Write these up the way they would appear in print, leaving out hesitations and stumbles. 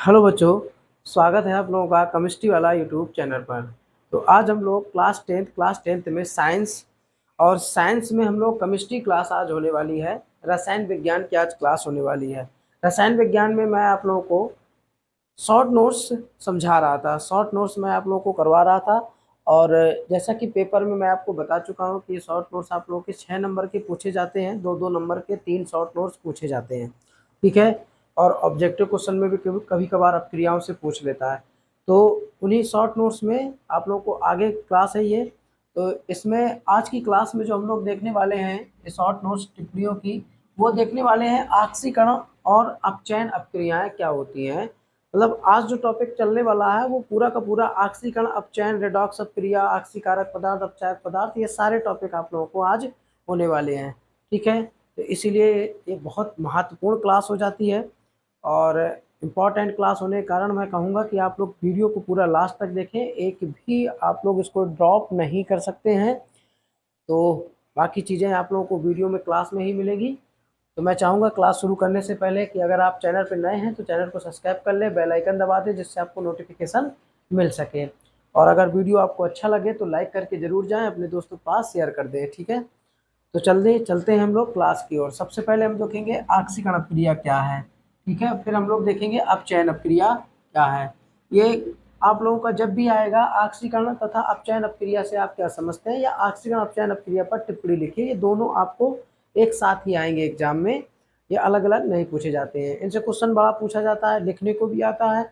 Hello बच्चों, स्वागत है आप लोगों का केमिस्ट्री वाला यूट्यूब चैनल पर। तो आज हम लोग क्लास टेंथ में साइंस और साइंस में हम लोग केमिस्ट्री क्लास आज होने वाली है। रसायन विज्ञान की आज क्लास होने वाली है। रसायन विज्ञान में मैं आप लोगों को शॉर्ट नोट्स समझा रहा था, शॉर्ट नोट्स मैं आप लोगों को करवा रहा था। और जैसा कि पेपर में मैं आपको बता चुका हूँ कि शॉर्ट नोट्स आप लोगों के 6 नंबर के पूछे जाते हैं, 2-2 नंबर के 3 शॉर्ट नोट्स पूछे जाते हैं। ठीक है। और ऑब्जेक्टिव क्वेश्चन में भी कभी कभार अपक्रियाओं से पूछ लेता है। तो उन्हीं शॉर्ट नोट्स में आप लोगों को आगे क्लास है ये। तो इसमें आज की क्लास में जो हम लोग देखने वाले हैं ये शॉर्ट नोट्स टिप्पणियों की, वो देखने वाले हैं ऑक्सीकरण और अपचयन अपक्रियाएं क्या होती हैं। मतलब आज जो टॉपिक चलने वाला है वो पूरा का पूरा ऑक्सीकरण अपचयन रेडॉक्स अपक्रिया ऑक्सीकारक पदार्थ अपचायक पदार्थ, ये सारे टॉपिक आप लोगों को आज होने वाले हैं। ठीक है। तो इसीलिए ये बहुत महत्वपूर्ण क्लास हो जाती है और इम्पॉर्टेंट क्लास होने के कारण मैं कहूँगा कि आप लोग वीडियो को पूरा लास्ट तक देखें, एक भी आप लोग इसको ड्रॉप नहीं कर सकते हैं। तो बाकी चीज़ें आप लोगों को वीडियो में क्लास में ही मिलेगी। तो मैं चाहूँगा क्लास शुरू करने से पहले कि अगर आप चैनल पर नए हैं तो चैनल को सब्सक्राइब कर लें, बेल आइकन दबा दें जिससे आपको नोटिफिकेशन मिल सके। और अगर वीडियो आपको अच्छा लगे तो लाइक करके ज़रूर जाएं, अपने दोस्तों के पास शेयर कर दें। ठीक है। तो चलते हैं हम लोग क्लास की ओर। सबसे पहले हम देखेंगे ऑक्सीकरण अपक्रिया क्या है। ठीक है। फिर हम लोग देखेंगे अपचयन अपक्रिया क्या है। ये आप लोगों का जब भी आएगा ऑक्सीकरण तथा अपचयन अपक्रिया से आप क्या समझते हैं या ऑक्सीकरण अपचयन अपक्रिया पर टिप्पणी लिखिए। ये दोनों आपको एक साथ ही आएंगे एग्जाम में, ये अलग अलग नहीं पूछे जाते हैं। इनसे क्वेश्चन बड़ा पूछा जाता है, लिखने को भी आता है।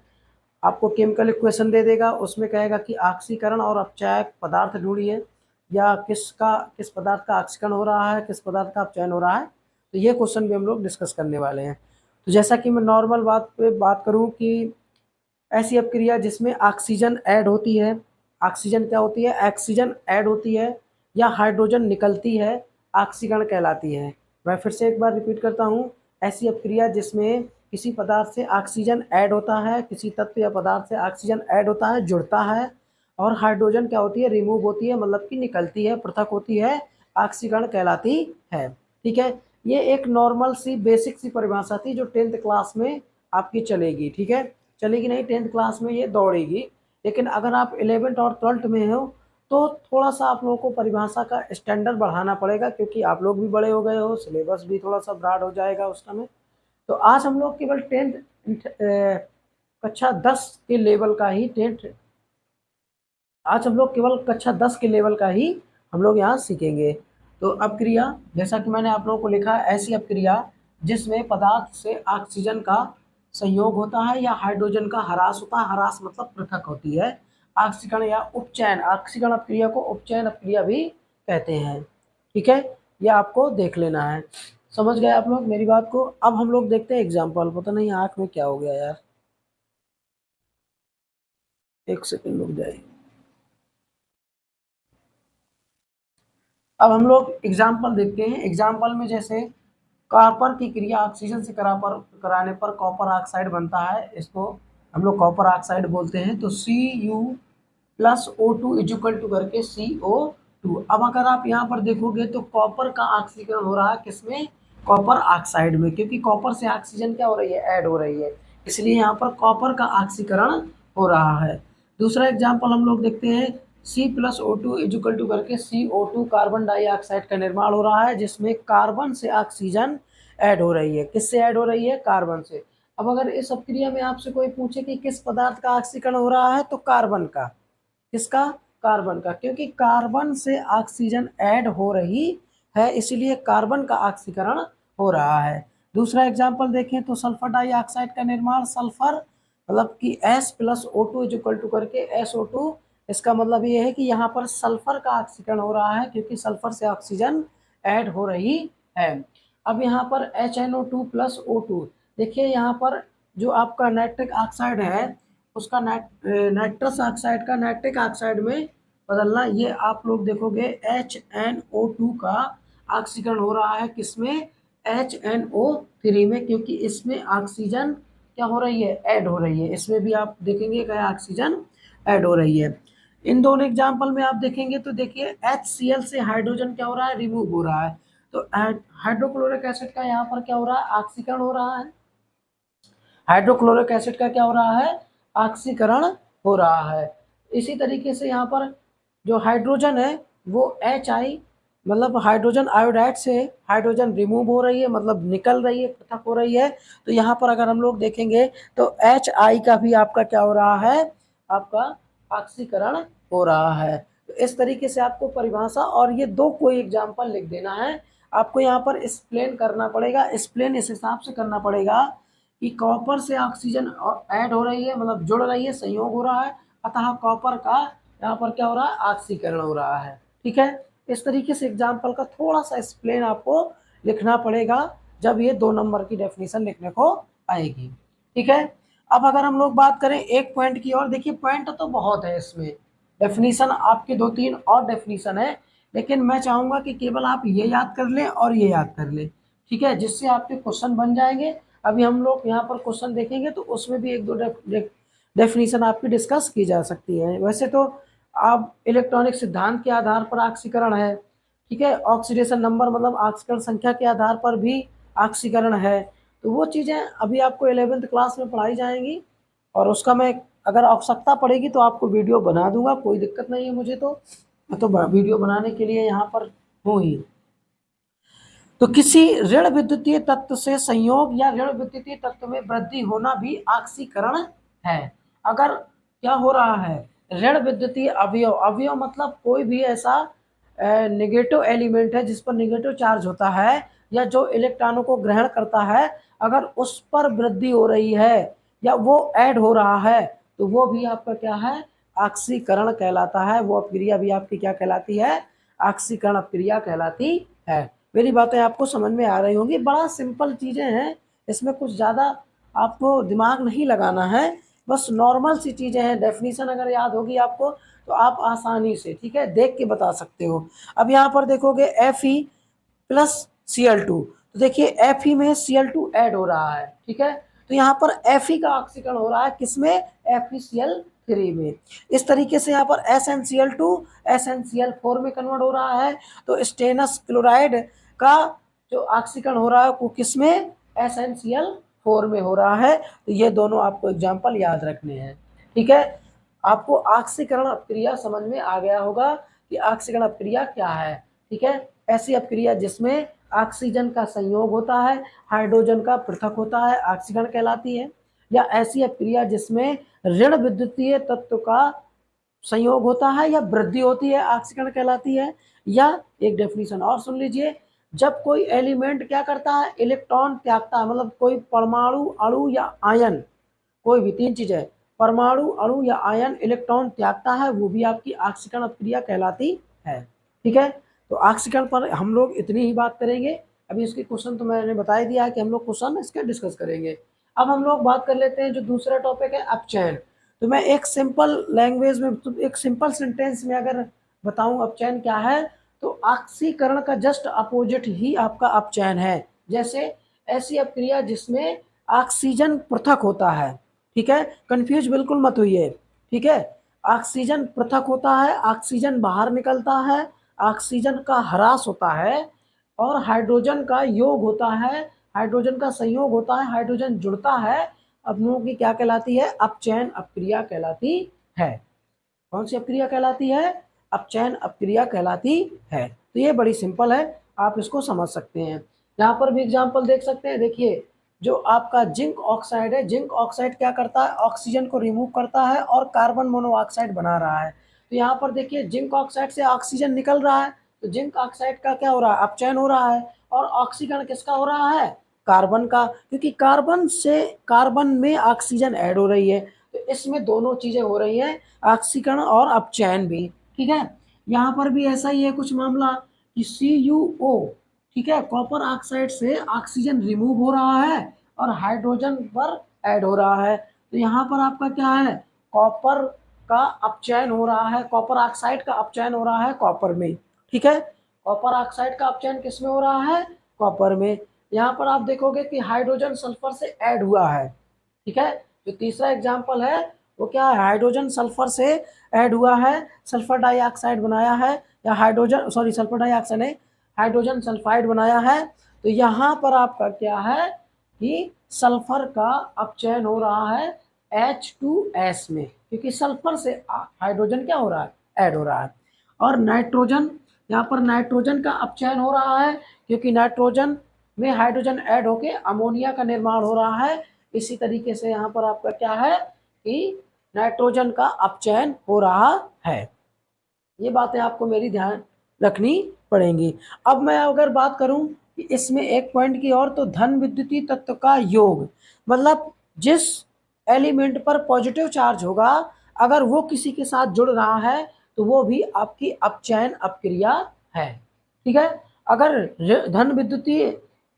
आपको केमिकल इक्वेशन दे देगा, उसमें कहेगा कि ऑक्सीकरण और अपचायक पदार्थ ढूंढिए, या किस पदार्थ का ऑक्सीकरण हो रहा है, किस पदार्थ का अपचयन हो रहा है। तो ये क्वेश्चन भी हम लोग डिस्कस करने वाले हैं। तो जैसा कि मैं नॉर्मल बात पे बात करूं कि ऐसी अपक्रिया जिसमें ऑक्सीजन ऐड होती है, ऑक्सीजन क्या होती है, ऑक्सीजन ऐड होती है या हाइड्रोजन निकलती है, ऑक्सीकरण कहलाती है। मैं फिर से एक बार रिपीट करता हूँ। ऐसी अपक्रिया जिसमें किसी पदार्थ से ऑक्सीजन ऐड होता है, किसी तत्व या पदार्थ से ऑक्सीजन ऐड होता है, जुड़ता है, और हाइड्रोजन क्या होती है, रिमूव होती है, मतलब कि निकलती है, पृथक होती है, ऑक्सीकरण कहलाती है। ठीक है। ये एक नॉर्मल सी बेसिक सी परिभाषा थी जो 10th क्लास में आपकी चलेगी। ठीक है। चलेगी नहीं, 10th क्लास में ये दौड़ेगी। लेकिन अगर आप 11th और 12th में हो तो थोड़ा सा आप लोगों को परिभाषा का स्टैंडर्ड बढ़ाना पड़ेगा, क्योंकि आप लोग भी बड़े हो गए हो, सिलेबस भी थोड़ा सा ब्रॉड हो जाएगा उस समय। तो आज हम लोग केवल 10th कक्षा 10 के लेवल का ही टेंथ आज हम लोग केवल कक्षा 10 के लेवल का ही हम लोग यहाँ सीखेंगे। तो अपक्रिया, जैसा कि मैंने आप लोगों को लिखा है, ऐसी अपक्रिया जिसमें पदार्थ से ऑक्सीजन का संयोग होता है या हाइड्रोजन का ह्रास होता है, ह्रास मतलब पृथक होती है, ऑक्सीकरण या उपचयन, ऑक्सीकरण अपक्रिया को उपचयन अपक्रिया भी कहते हैं। ठीक है। यह आपको देख लेना है। समझ गए आप लोग मेरी बात को। अब हम लोग देखते हैं एग्जाम्पल। पता नहीं आँख में क्या हो गया यार, एक सेकंड रुक जाए। अब हम लोग एग्जाम्पल देखते हैं। एग्जाम्पल में जैसे कॉपर की क्रिया ऑक्सीजन से कराने पर कॉपर ऑक्साइड बनता है, इसको हम लोग कॉपर ऑक्साइड बोलते हैं। तो Cu+O2 इजिकल टू करके CO2। अब अगर आप यहाँ पर देखोगे तो कॉपर का ऑक्सीकरण हो रहा है किसमें, कॉपर ऑक्साइड में, क्योंकि कॉपर से ऑक्सीजन क्या हो रही है, ऐड हो रही है, इसलिए यहाँ पर कॉपर का ऑक्सीकरण हो रहा है। दूसरा एग्जाम्पल हम लोग देखते हैं। C+O2 इजिकल टू करके CO2 कार्बन डाइऑक्साइड का निर्माण हो रहा है, जिसमें कार्बन से ऑक्सीजन ऐड हो रही है। किससे ऐड हो रही है, कार्बन से। अब अगर इस अपक्रिया में आपसे कोई पूछे कि किस पदार्थ का ऑक्सीकरण हो रहा है, तो कार्बन का। किसका, कार्बन का, क्योंकि कार्बन से ऑक्सीजन ऐड हो रही है, इसीलिए कार्बन का ऑक्सीकरण हो रहा है। दूसरा एग्जाम्पल देखें तो सल्फर डाइऑक्साइड का निर्माण, सल्फर मतलब कि S+O2 इजिकल टू करके SO2। इसका मतलब ये है कि यहाँ पर सल्फर का ऑक्सीकरण हो रहा है, क्योंकि सल्फर से ऑक्सीजन ऐड हो रही है। अब यहाँ पर HNO2+O2, देखिए यहाँ पर जो आपका नाइट्रिक ऑक्साइड है उसका नाइट्रस ऑक्साइड का नाइट्रिक ऑक्साइड में बदलना, ये आप लोग देखोगे HNO2 का ऑक्सीकरण हो रहा है किसमें, HNO3 में, क्योंकि इसमें ऑक्सीजन क्या हो रही है, ऐड हो रही है। इसमें भी आप देखेंगे क्या, ऑक्सीजन ऐड हो रही है। इन दोनों एग्जाम्पल में आप देखेंगे तो देखिए HCl से हाइड्रोजन क्या हो रहा है, रिमूव हो रहा है। तो हाइड्रोक्लोरिक एसिड का यहाँ पर क्या हो रहा है, ऑक्सीकरण हो रहा है। हाइड्रोक्लोरिक एसिड का क्या हो रहा है, ऑक्सीकरण हो रहा है। इसी तरीके से यहाँ पर जो हाइड्रोजन है वो HI मतलब हाइड्रोजन आयोडाइड से हाइड्रोजन रिमूव हो रही है, मतलब निकल रही है, पृथक हो रही है। तो यहाँ पर अगर हम लोग देखेंगे तो HI का भी आपका क्या हो रहा है, आपका ऑक्सीकरण हो रहा है। तो इस तरीके से आपको परिभाषा और ये दो कोई एग्जाम्पल लिख देना है। आपको यहाँ पर एक्सप्लेन करना पड़ेगा, एक्सप्लेन इस हिसाब से करना पड़ेगा कि कॉपर से ऑक्सीजन ऐड हो रही है, मतलब जुड़ रही है, संयोग हो रहा है, अतः कॉपर का यहाँ पर क्या हो रहा है, ऑक्सीकरण हो रहा है। ठीक है, इस तरीके से एग्जाम्पल का थोड़ा सा एक्सप्लेन आपको लिखना पड़ेगा जब ये 2 नंबर की डेफिनेशन लिखने को आएगी। ठीक है, अब अगर हम लोग बात करें एक पॉइंट की और, देखिए पॉइंट तो बहुत है इसमें, डेफिनेशन आपके 2-3 और डेफिनेशन है, लेकिन मैं चाहूँगा कि केवल आप ये याद कर लें और ये याद कर लें। ठीक है, जिससे आपके क्वेश्चन बन जाएंगे। अभी हम लोग यहाँ पर क्वेश्चन देखेंगे तो उसमें भी 1-2 डेफिनेशन आपकी डिस्कस की जा सकती है। वैसे तो आप इलेक्ट्रॉनिक सिद्धांत के आधार पर ऑक्सीकरण है, ठीक है, ऑक्सीडेशन नंबर मतलब ऑक्सीकरण संख्या के आधार पर भी ऑक्सीकरण है। तो वो चीज़ें अभी आपको 11th क्लास में पढ़ाई जाएंगी, और उसका मैं अगर आवश्यकता पड़ेगी तो आपको वीडियो बना दूंगा, कोई दिक्कत नहीं है मुझे, तो मैं तो वीडियो बनाने के लिए यहाँ पर हूँ ही। तो किसी ऋण विद्युतीय तत्व से संयोग या ऋण विद्युतीय तत्व में वृद्धि होना भी ऑक्सीकरण है। अगर क्या हो रहा है, ऋण विद्युतीय अवयव, अवयव मतलब कोई भी ऐसा नेगेटिव एलिमेंट है जिस पर नेगेटिव चार्ज होता है या जो इलेक्ट्रॉनों को ग्रहण करता है, अगर उस पर वृद्धि हो रही है या वो ऐड हो रहा है तो वो भी आपका क्या है, ऑक्सीकरण कहलाता है। वो अपक्रिया भी आपकी क्या कहलाती है, ऑक्सीकरण अपक्रिया कहलाती है। मेरी बातें आपको समझ में आ रही होंगी, बड़ा सिंपल चीज़ें हैं, इसमें कुछ ज़्यादा आपको दिमाग नहीं लगाना है, बस नॉर्मल सी चीज़ें हैं। डेफिनेशन अगर याद होगी आपको तो आप आसानी से, ठीक है, देख के बता सकते हो। अब यहाँ पर देखोगे Fe+Cl2, तो देखिए Fe में Cl2 ऐड हो रहा है, ठीक है, तो यहाँ पर Fe का ऑक्सीकरण हो रहा है किसमें, FeCl3 में। इस तरीके से यहाँ पर SnCl2 SnCl4 में कन्वर्ट हो रहा है, तो स्टेनस क्लोराइड का जो ऑक्सीकरण हो रहा है वो किसमें, SnCl4 में हो रहा है। तो ये दोनों आपको एग्जाम्पल याद रखने हैं। ठीक है, आपको ऑक्सीकरण अपक्रिया समझ में आ गया होगा कि ऑक्सीकरण अपक्रिया क्या है। ठीक है, ऐसी अपक्रिया जिसमें ऑक्सीजन का संयोग होता है, हाइड्रोजन का पृथक होता है, ऑक्सीकरण कहलाती है। या ऐसी अपक्रिया जिसमें ऋण विद्युतीय तत्व का संयोग होता है या वृद्धि होती है, ऑक्सीकरण कहलाती है। या एक डेफिनेशन और सुन लीजिए, जब कोई एलिमेंट क्या करता है, इलेक्ट्रॉन त्यागता है, मतलब कोई परमाणु, अणु या आयन, कोई भी 3 चीजें, परमाणु, अणु या आयन इलेक्ट्रॉन त्यागता है, वो भी आपकी ऑक्सीकरण अपक्रिया कहलाती है। ठीक है, तो ऑक्सीकरण पर हम लोग इतनी ही बात करेंगे। अभी इसके क्वेश्चन तो मैंने बता ही दिया है कि हम लोग क्वेश्चन इसके डिस्कस करेंगे। अब हम लोग बात कर लेते हैं जो दूसरा टॉपिक है, अपचयन। तो मैं एक सिंपल लैंग्वेज में, तो एक सिंपल सेंटेंस में अगर बताऊं अपचयन क्या है, तो ऑक्सीकरण का जस्ट अपोजिट ही आपका अपचयन है। जैसे ऐसी अपक्रिया जिसमें ऑक्सीजन पृथक होता है, ठीक है, कंफ्यूज बिल्कुल मत होइए। ठीक है, ऑक्सीजन पृथक होता है, ऑक्सीजन बाहर निकलता है, ऑक्सीजन का ह्रास होता है और हाइड्रोजन का योग होता है, हाइड्रोजन का संयोग होता है, हाइड्रोजन जुड़ता है, अब लोगों की क्या कहलाती है, अपचयन अपक्रिया कहलाती है। कौन सी अपक्रिया कहलाती है, अपचयन अपक्रिया कहलाती है। तो ये बड़ी सिंपल है, आप इसको समझ सकते हैं। यहाँ पर भी एग्जाम्पल देख सकते हैं, देखिए जो आपका जिंक ऑक्साइड है, जिंक ऑक्साइड क्या करता है, ऑक्सीजन को रिमूव करता है और कार्बन मोनोऑक्साइड बना रहा है। तो यहाँ पर देखिए जिंक ऑक्साइड से ऑक्सीजन निकल रहा है, तो जिंक ऑक्साइड का क्या हो रहा है, अपचयन हो रहा है। और ऑक्सीकरण किसका हो रहा है, कार्बन का, क्योंकि कार्बन से कार्बन में ऑक्सीजन ऐड हो रही है, तो इसमें दोनों चीजें हो रही हैं, ऑक्सीकरण और अपचयन भी। ठीक है, यहाँ पर भी ऐसा ही है कुछ मामला कि CuO, ठीक है, कॉपर ऑक्साइड से ऑक्सीजन रिमूव हो रहा है और हाइड्रोजन पर ऐड हो रहा है। तो यहाँ पर आपका क्या है, कॉपर का अपचयन हो रहा है, कॉपर ऑक्साइड का अपचयन हो रहा है कॉपर में। ठीक है, कॉपर ऑक्साइड का अपचयन किस में हो रहा है, कॉपर में। यहाँ पर आप देखोगे कि हाइड्रोजन सल्फर से ऐड हुआ है। ठीक है, जो तीसरा एग्जाम्पल है वो क्या है, हाइड्रोजन सल्फर से ऐड हुआ है, सल्फर डाइऑक्साइड बनाया है, या हाइड्रोजन, सॉरी सल्फर डाइऑक्साइड नहीं, हाइड्रोजन सल्फाइड बनाया है। तो यहाँ पर आपका क्या है कि सल्फर का अपचयन हो रहा है H2S में, क्योंकि सल्फर से हाइड्रोजन क्या हो रहा है, ऐड हो रहा है। और नाइट्रोजन, यहाँ पर नाइट्रोजन का अपचयन हो रहा है, क्योंकि नाइट्रोजन में हाइड्रोजन ऐड होके अमोनिया का निर्माण हो रहा है। इसी तरीके से यहाँ पर आपका क्या है कि नाइट्रोजन का अपचयन हो रहा है। ये बातें आपको मेरी ध्यान रखनी पड़ेंगी। अब मैं अगर बात करूं कि इसमें एक पॉइंट की और, तो धन विद्युतीय तत्व का योग, मतलब जिस एलिमेंट पर पॉजिटिव चार्ज होगा अगर वो किसी के साथ जुड़ रहा है तो वो भी आपकी अपचयन अपक्रिया है। ठीक है, अगर धन विद्युतीय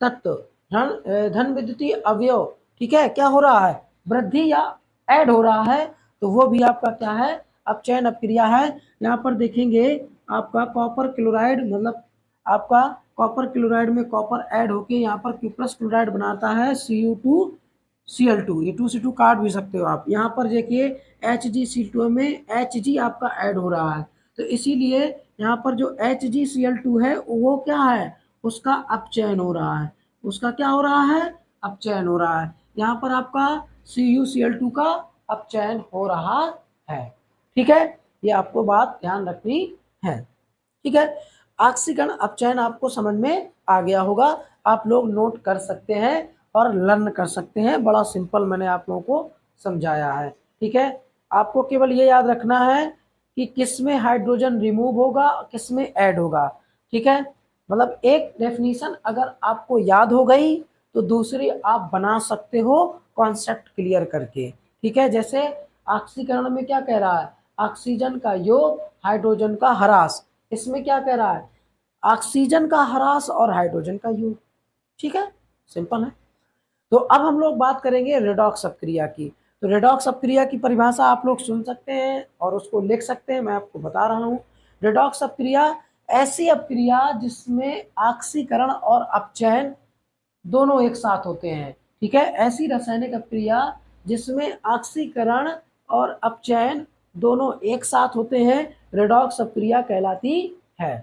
तत्व, धन विद्युतीय अवयव, ठीक है, क्या हो रहा है, वृद्धि या ऐड हो रहा है, तो वो भी आपका क्या है, अपचयन अपक्रिया है। यहाँ पर देखेंगे आपका कॉपर क्लोराइड, मतलब आपका कॉपर क्लोराइड में कॉपर ऐड होके यहाँ पर क्यूप्रस क्लोराइड बनाता है Cu2Cl2, ये 2C2 काट भी सकते हो आप। यहाँ पर देखिए HgCl2 में Hg आपका ऐड हो रहा है, तो इसीलिए यहाँ पर जो HgCl2 है वो क्या है, उसका अपचयन हो रहा है, उसका क्या हो रहा है, अपचयन हो रहा है। यहाँ पर आपका CuCl2 का अपचयन हो रहा है। ठीक है, ये आपको बात ध्यान रखनी है। ठीक है, ऑक्सीकरण अपचयन आपको समझ में आ गया होगा, आप लोग नोट कर सकते हैं और लर्न कर सकते हैं, बड़ा सिंपल मैंने आप लोगों को समझाया है। ठीक है, आपको केवल ये याद रखना है कि किस में हाइड्रोजन रिमूव होगा, किस में ऐड होगा। ठीक है, मतलब एक डेफिनेशन अगर आपको याद हो गई तो दूसरी आप बना सकते हो कॉन्सेप्ट क्लियर करके। ठीक है, जैसे ऑक्सीकरण में क्या कह रहा है, ऑक्सीजन का योग हाइड्रोजन का ह्रास, इसमें क्या कह रहा है, ऑक्सीजन का ह्रास और हाइड्रोजन का योग। ठीक है, सिंपल है। तो अब हम लोग बात करेंगे रेडॉक्स अपक्रिया की। तो रेडॉक्स अपक्रिया की परिभाषा आप लोग सुन सकते हैं और उसको लिख सकते हैं, मैं आपको बता रहा हूँ। रेडॉक्स अपक्रिया ऐसी अपक्रिया जिसमें ऑक्सीकरण और अपचयन दोनों एक साथ होते हैं। ठीक है, ऐसी रासायनिक अपक्रिया जिसमें ऑक्सीकरण और अपचयन दोनों एक साथ होते हैं रेडॉक्स अपक्रिया कहलाती है।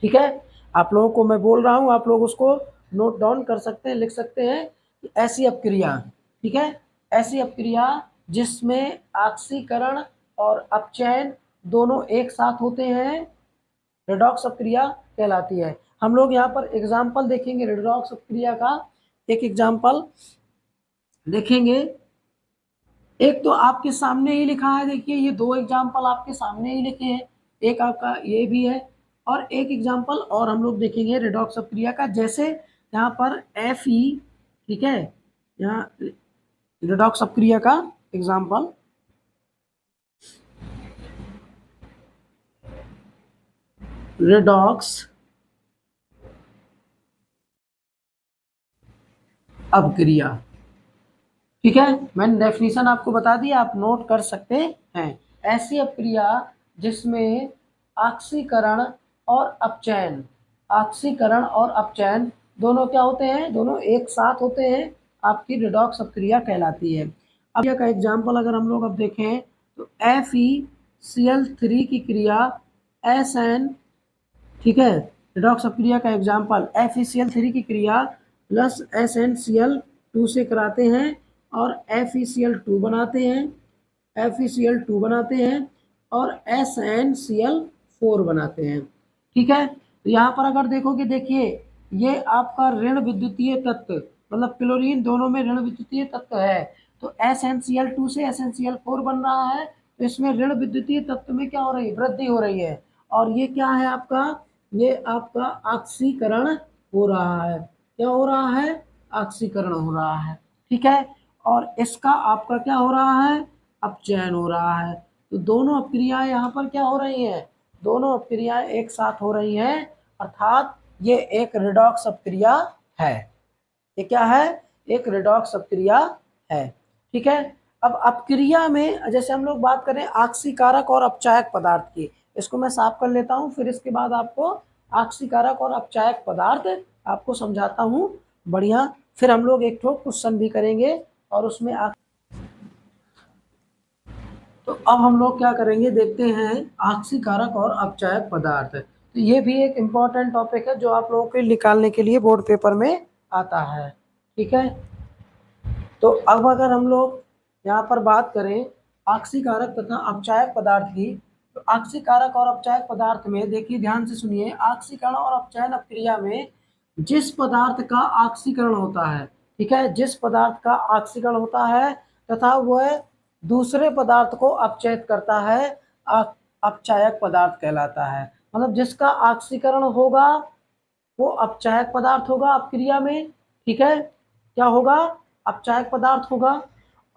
ठीक है, आप लोगों को मैं बोल रहा हूं, आप लोग उसको नोट डाउन कर सकते हैं, लिख सकते हैं कि ऐसी अपक्रिया, ठीक है, ऐसी अपक्रिया जिसमें ऑक्सीकरण और अपचयन दोनों एक साथ होते हैं रेडॉक्स अपक्रिया कहलाती है। हम लोग यहाँ पर एग्जाम्पल देखेंगे रेडॉक्स अपक्रिया का, एक एग्जाम्पल देखेंगे। एक तो आपके सामने ही लिखा है, देखिए ये दो एग्जाम्पल आपके सामने ही लिखे हैं, एक आपका ये भी है और एक एग्जाम्पल और हम लोग देखेंगे रेडॉक्स अपक्रिया का। जैसे यहाँ पर Fe, ठीक है, यहाँ रेडॉक्स अपक्रिया का एग्जाम्पल, रेडॉक्स अपक्रिया। ठीक है, मैंने डेफिनेशन आपको बता दी, आप नोट कर सकते हैं। ऐसी अपक्रिया जिसमें ऑक्सीकरण और अपचयन, ऑक्सीकरण और अपचयन दोनों क्या होते हैं, दोनों एक साथ होते हैं, आपकी रेडॉक्स अपक्रिया कहलाती है। अब यह का एग्जाम्पल अगर हम लोग अब देखें तो FeCl3 की क्रिया SN, ठीक है, रेडॉक्स अपक्रिया का एग्जाम्पल FeCl3 की क्रिया प्लस SnCl2 से कराते हैं और FeCl2 बनाते हैं, FeCl2 बनाते हैं और SnCl4 बनाते हैं। ठीक है, तो यहाँ पर अगर देखोगे, देखिए ये आपका ऋण विद्युतीय तत्व, मतलब क्लोरीन दोनों में ऋण विद्युतीय तत्व है, तो SnCl2 से SnCl4 बन रहा है, तो इसमें ऋण विद्युतीय तत्व में क्या हो रही है, वृद्धि हो रही है। और ये क्या है आपका, ये आपका ऑक्सीकरण हो रहा है, क्या हो रहा है, ऑक्सीकरण हो रहा है। ठीक है, और इसका आपका क्या हो रहा है, अपचयन हो रहा है। तो दोनों अपक्रियाएं यहाँ पर क्या हो रही हैं, दोनों अपक्रियाएं एक साथ हो रही हैं, अर्थात ये एक रेडॉक्स अपक्रिया है। ये क्या है, एक रेडॉक्स अपक्रिया है। ठीक है, अब अपक्रिया में जैसे हम लोग बात करें ऑक्सीकारक और अपचायक पदार्थ की, इसको मैं साफ कर लेता हूँ, फिर इसके बाद आपको ऑक्सीकारक और अपचायक पदार्थ आपको समझाता हूँ बढ़िया। फिर हम लोग एक ठो क्वेश्चन भी करेंगे और उसमें तो अब हम लोग क्या करेंगे, देखते हैं ऑक्सीकारक और अपचायक पदार्थ। तो ये भी एक इम्पॉर्टेंट टॉपिक है जो आप लोगों के निकालने के लिए बोर्ड पेपर में आता है। ठीक है, तो अब अगर हम लोग यहाँ पर बात करें आक्सीकारक तथा अपचायक पदार्थ की, तो आक्सीकारक और अपचायक पदार्थ में देखिए ध्यान से सुनिए, आक्सीकरण और अपचयन अपक्रिया में जिस पदार्थ का आक्सीकरण होता है, ठीक है, जिस पदार्थ का आक्सीकरण होता है तथा वह दूसरे पदार्थ को अपचयित करता है, अपचायक पदार्थ कहलाता है। मतलब जिसका आक्सीकरण होगा वो अपचायक पदार्थ होगा अपक्रिया में, ठीक है, क्या होगा, अपचायक पदार्थ होगा।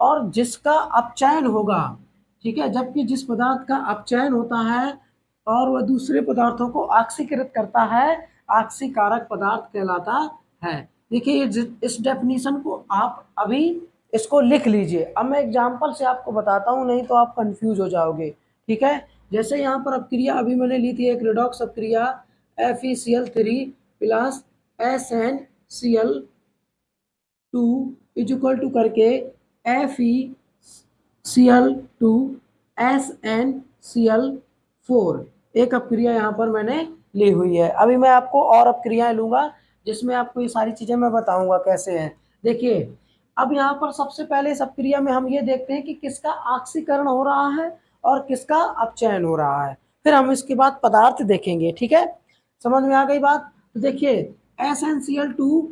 और जिसका अपचयन होगा, ठीक है, जबकि जिस पदार्थ का अपचयन होता है और वह दूसरे पदार्थों को ऑक्सीकृत करता है, ऑक्सीकारक पदार्थ कहलाता है। देखिए इस डेफिनेशन को आप अभी इसको लिख लीजिए। अब मैं एग्जाम्पल से आपको बताता हूँ, नहीं तो आप कंफ्यूज हो जाओगे, ठीक है। जैसे यहाँ पर अपक्रिया अभी मैंने ली थी, एक रिडॉक्स अपक्रिया FeCl3 plus SnCl2 is equal to करके FeCl2 SnCl4, एक अपक्रिया यहाँ पर मैंने ली हुई है। अभी मैं आपको और अपक्रियाएं लूंगा जिसमें आपको ये सारी चीजें मैं बताऊंगा कैसे हैं। देखिए अब यहाँ पर सबसे पहले इस अपक्रिया में हम ये देखते हैं कि किसका ऑक्सीकरण हो रहा है और किसका अपचयन हो रहा है, फिर हम इसके बाद पदार्थ देखेंगे, ठीक है। समझ में आ गई बात। तो देखिए SnCl2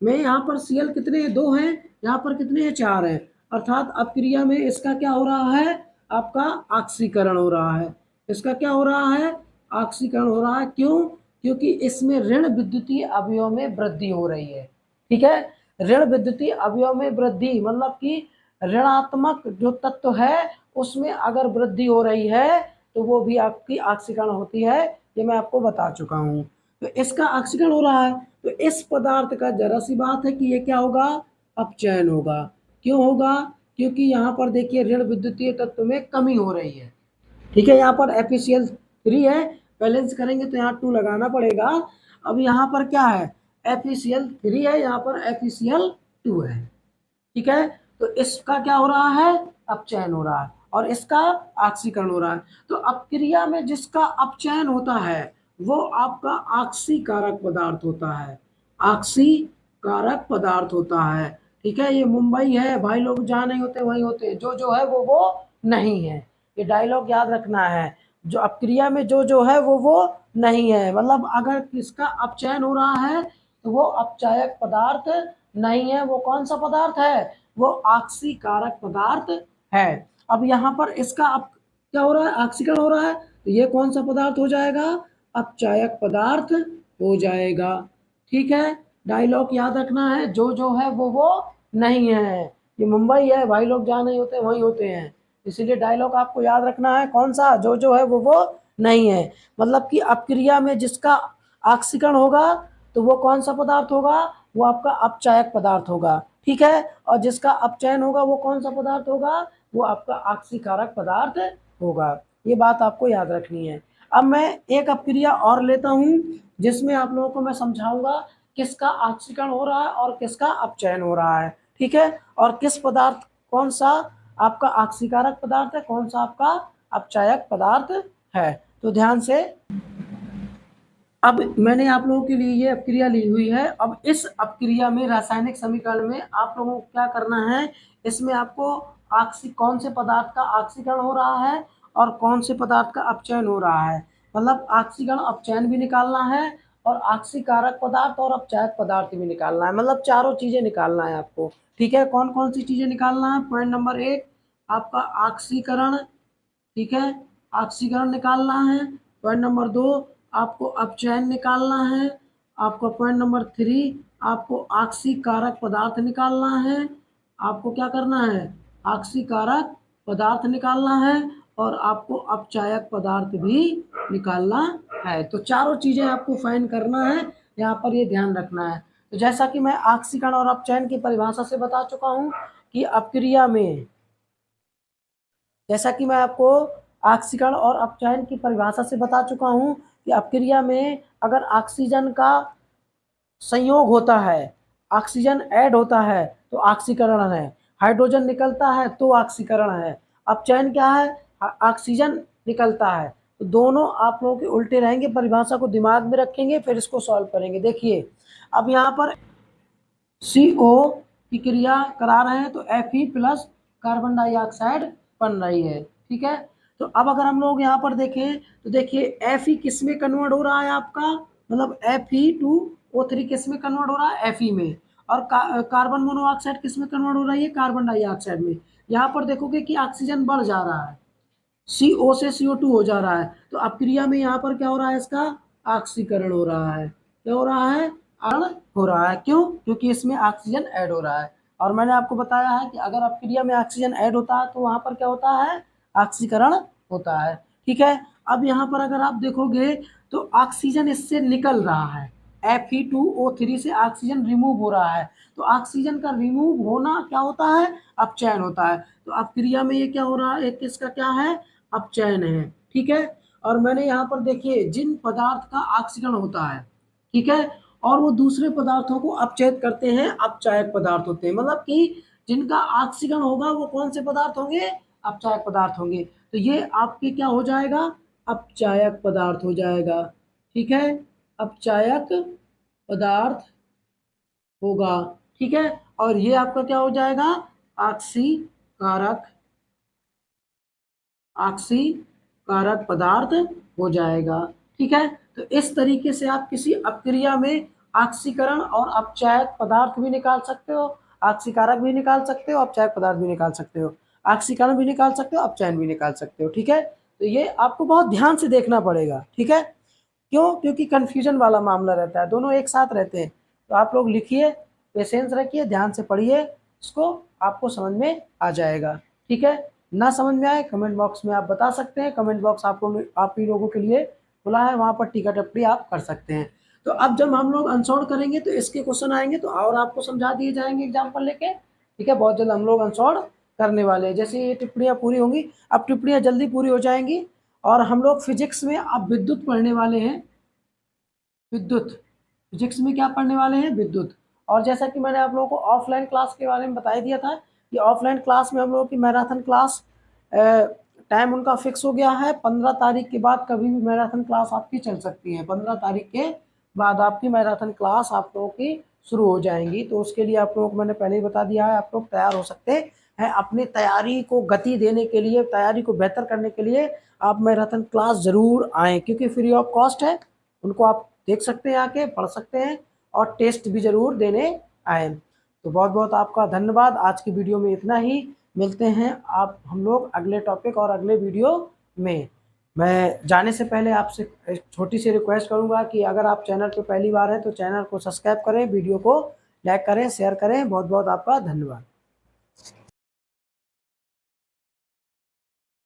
में यहाँ पर Cl कितने हैं, 2 हैं, यहाँ पर कितने हैं, 4 हैं, अर्थात अपक्रिया में इसका क्या हो रहा है, आपका ऑक्सीकरण हो रहा है। इसका क्या हो रहा है, ऑक्सीकरण हो रहा है। क्यों, क्योंकि इसमें ऋण विद्युतीय अवयव में वृद्धि हो रही है, ठीक है। ऋण विद्युतीय अवयव में वृद्धि मतलब कि ऋणात्मक जो तत्व है उसमें अगर वृद्धि हो रही है तो वो भी आपकी ऑक्सीकरण होती है, ये मैं आपको बता चुका हूँ। तो इसका ऑक्सीकरण हो रहा है, तो इस पदार्थ का जरा सी बात है कि ये क्या होगा, अपचयन होगा। क्यों होगा, क्योंकि यहाँ पर देखिए ऋण विद्युतीय तत्व में कमी हो रही है, ठीक है। यहाँ पर FeCl3 है, बैलेंस करेंगे तो यहाँ 2 लगाना पड़ेगा। अब यहाँ पर क्या है, FeCl3 है, यहाँ पर FeCl2 है, ठीक है। तो इसका क्या हो रहा है, अपचयन हो रहा है और इसका ऑक्सीकरण हो रहा है। तो अपक्रिया में जिसका अपचयन होता है वो आपका ऑक्सीकारक पदार्थ होता है, ऑक्सीकारक पदार्थ होता है, ठीक है। ये मुंबई है भाई, लोग जहाँ नहीं होते वहीं होते, जो है वो नहीं है, ये डायलॉग याद रखना है। जो अपक्रिया में जो है वो नहीं है, मतलब अगर किसका अपचयन हो रहा है तो वो अपचायक पदार्थ नहीं है, वो कौन सा पदार्थ है, वो ऑक्सीकारक पदार्थ है। अब यहाँ पर इसका अब क्या हो रहा है, ऑक्सीकरण हो रहा है, तो ये कौन सा पदार्थ हो जाएगा, अपचायक पदार्थ हो जाएगा, ठीक है। डायलॉग याद रखना है, जो है वो नहीं है। ये मुंबई है भाई, लोग जहाँ नहीं होते वहीं होते हैं, इसीलिए डायलॉग आपको याद रखना है, कौन सा, जो है वो नहीं है। मतलब कि अपक्रिया में जिसका ऑक्सीकरण होगा तो वो कौन सा पदार्थ होगा, वो आपका अपचायक पदार्थ होगा, ठीक है। और जिसका अपचयन होगा वो कौन सा पदार्थ होगा, वो आपका ऑक्सीकारक पदार्थ होगा। ये बात आपको याद रखनी है। अब मैं एक अपक्रिया और लेता हूँ जिसमें आप लोगों को मैं समझाऊंगा किसका ऑक्सीकरण हो रहा है और किसका अपचयन हो रहा है, ठीक है। और किस पदार्थ, कौन सा आपका ऑक्सीकारक पदार्थ है, कौन सा आपका अपचायक पदार्थ है। तो ध्यान से, अब मैंने आप लोगों के लिए ये अपक्रिया ली हुई है। अब इस अपक्रिया में रासायनिक समीकरण में आप लोगों को क्या करना है, इसमें आपको कौन से पदार्थ का ऑक्सीकरण हो रहा है और कौन से पदार्थ का अपचयन हो रहा है, मतलब ऑक्सीकरण अपचयन भी निकालना है और ऑक्सीकारक पदार्थ और अपचायक पदार्थ भी निकालना है, मतलब चारों चीजें निकालना है आपको, ठीक है। कौन कौन सी चीजें निकालना है, पॉइंट नंबर 1 आपका ऑक्सीकरण, ठीक है, ऑक्सीकरण निकालना है। पॉइंट नंबर 2 आपको अपचयन निकालना है। आपको पॉइंट नंबर 3 आपको ऑक्सीकारक पदार्थ निकालना है। आपको क्या करना है, ऑक्सीकारक पदार्थ निकालना है और आपको अपचायक पदार्थ भी निकालना है। तो चारों चीजें आपको फाइंड करना है, यहाँ पर ये ध्यान रखना है। तो जैसा कि मैं ऑक्सीकरण और अपचयन की परिभाषा से बता चुका हूँ कि अपक्रिया में, जैसा कि मैं आपको ऑक्सीकरण और अपचयन की परिभाषा से बता चुका हूं कि अपक्रिया में अगर ऑक्सीजन का संयोग होता है, ऑक्सीजन ऐड होता है तो ऑक्सीकरण है, हाइड्रोजन निकलता है तो ऑक्सीकरण है। अपचयन क्या है, ऑक्सीजन निकलता है। तो दोनों आप लोगों के उल्टे रहेंगे, परिभाषा को दिमाग में रखेंगे फिर इसको सॉल्व करेंगे। देखिए अब यहाँ पर CO की क्रिया करा रहे हैं तो Fe प्लस कार्बन डाइऑक्साइड बन रही है। ठीक है, तो अब अगर हम लोग यहाँ पर देखें तो देखिए Fe किस में कन्वर्ट हो रहा है आपका, मतलब Fe2O3 किस में कन्वर्ट हो रहा है, Fe में, और कार्बन मोनोऑक्साइड किस में कन्वर्ट हो रही है, कार्बन डाइऑक्साइड में। यहाँ पर देखोगे कि ऑक्सीजन बढ़ जा रहा है, CO से CO2 हो जा रहा है, तो अब क्रिया में यहाँ पर क्या हो रहा है, इसका ऑक्सीकरण हो रहा है। क्या हो रहा है, ऑक्सीकरण हो रहा है। क्यों, क्योंकि इसमें ऑक्सीजन ऐड हो रहा है। और मैंने आपको बताया है कि अगर अपक्रिया में ऑक्सीजन ऐड होता है तो वहां पर क्या होता है, ऑक्सीकरण होता है। ठीक है, अब यहाँ पर अगर आप देखोगे तो ऑक्सीजन इससे निकल रहा है, Fe2O3 से ऑक्सीजन रिमूव हो रहा है, तो ऑक्सीजन का रिमूव होना क्या होता है, अपचयन होता है। तो अपक्रिया में ये क्या हो रहा है, एक किसका क्या है, अपचयन है। ठीक है, और मैंने यहाँ पर देखिए जिन पदार्थ का ऑक्सीकरण होता है, ठीक है, और वो दूसरे पदार्थों को अपचयित करते हैं, अपचायक पदार्थ होते हैं, मतलब कि जिनका ऑक्सीकरण होगा वो कौन से पदार्थ होंगे, अपचायक पदार्थ होंगे। तो ये आपके क्या हो जाएगा, अपचायक पदार्थ हो जाएगा। ठीक है, अपचायक पदार्थ होगा। ठीक है, और ये आपका क्या हो जाएगा, ऑक्सीकारक, ऑक्सीकारक पदार्थ हो जाएगा। ठीक है, तो इस तरीके से आप किसी अपक्रिया में ऑक्सीकरण और अपचायक पदार्थ भी निकाल सकते हो, ऑक्सीकारक भी निकाल सकते हो, अपचायक पदार्थ भी निकाल सकते हो, ऑक्सीकरण भी निकाल सकते हो, अपचयन भी निकाल सकते हो। ठीक है, तो ये आपको बहुत ध्यान से देखना पड़ेगा। ठीक है, क्यों, क्योंकि कन्फ्यूजन वाला मामला रहता है, दोनों एक साथ रहते हैं। तो आप लोग लिखिए, पेशेंस रखिए, ध्यान से पढ़िए, इसको आपको समझ में आ जाएगा। ठीक है, ना समझ में आए कमेंट बॉक्स में आप बता सकते हैं, कमेंट बॉक्स आपको आप ही लोगों के लिए खुला है, वहाँ पर टिकट टिप्पणी आप कर सकते हैं। तो अब जब हम लोग अनसॉल्व करेंगे तो इसके क्वेश्चन आएंगे तो और आपको समझा दिए जाएंगे एग्जाम्पल लेके। ठीक है, बहुत जल्द हम लोग अनसॉल्व करने वाले हैं, जैसे ये टिप्पणियाँ पूरी होंगी, अब टिप्पणियाँ जल्दी पूरी हो जाएंगी। और हम लोग फिजिक्स में अब विद्युत पढ़ने वाले हैं, विद्युत, फिजिक्स में क्या पढ़ने वाले हैं, विद्युत। और जैसा कि मैंने आप लोगों को ऑफलाइन क्लास के बारे में बता दिया था कि ऑफलाइन क्लास में हम लोगों की मैराथन क्लास टाइम उनका फिक्स हो गया है, 15 तारीख के बाद कभी भी मैराथन क्लास आपकी चल सकती है, 15 तारीख के बाद आपकी मैराथन क्लास आप लोगों की शुरू हो जाएंगी। तो उसके लिए आप लोगों को मैंने पहले ही बता दिया है, आप लोग तैयार हो सकते हैं। अपनी तैयारी को गति देने के लिए, तैयारी को बेहतर करने के लिए आप मैराथन क्लास ज़रूर आएँ, क्योंकि फ्री ऑफ कॉस्ट है, उनको आप देख सकते हैं, आके पढ़ सकते हैं, और टेस्ट भी ज़रूर देने आए। तो बहुत बहुत आपका धन्यवाद, आज की वीडियो में इतना ही, मिलते हैं आप हम लोग अगले टॉपिक और अगले वीडियो में। मैं जाने से पहले आपसे एक छोटी सी रिक्वेस्ट करूंगा कि अगर आप चैनल पे पहली बार हैं तो चैनल को सब्सक्राइब करें, वीडियो को लाइक करें, शेयर करें। बहुत बहुत आपका धन्यवाद।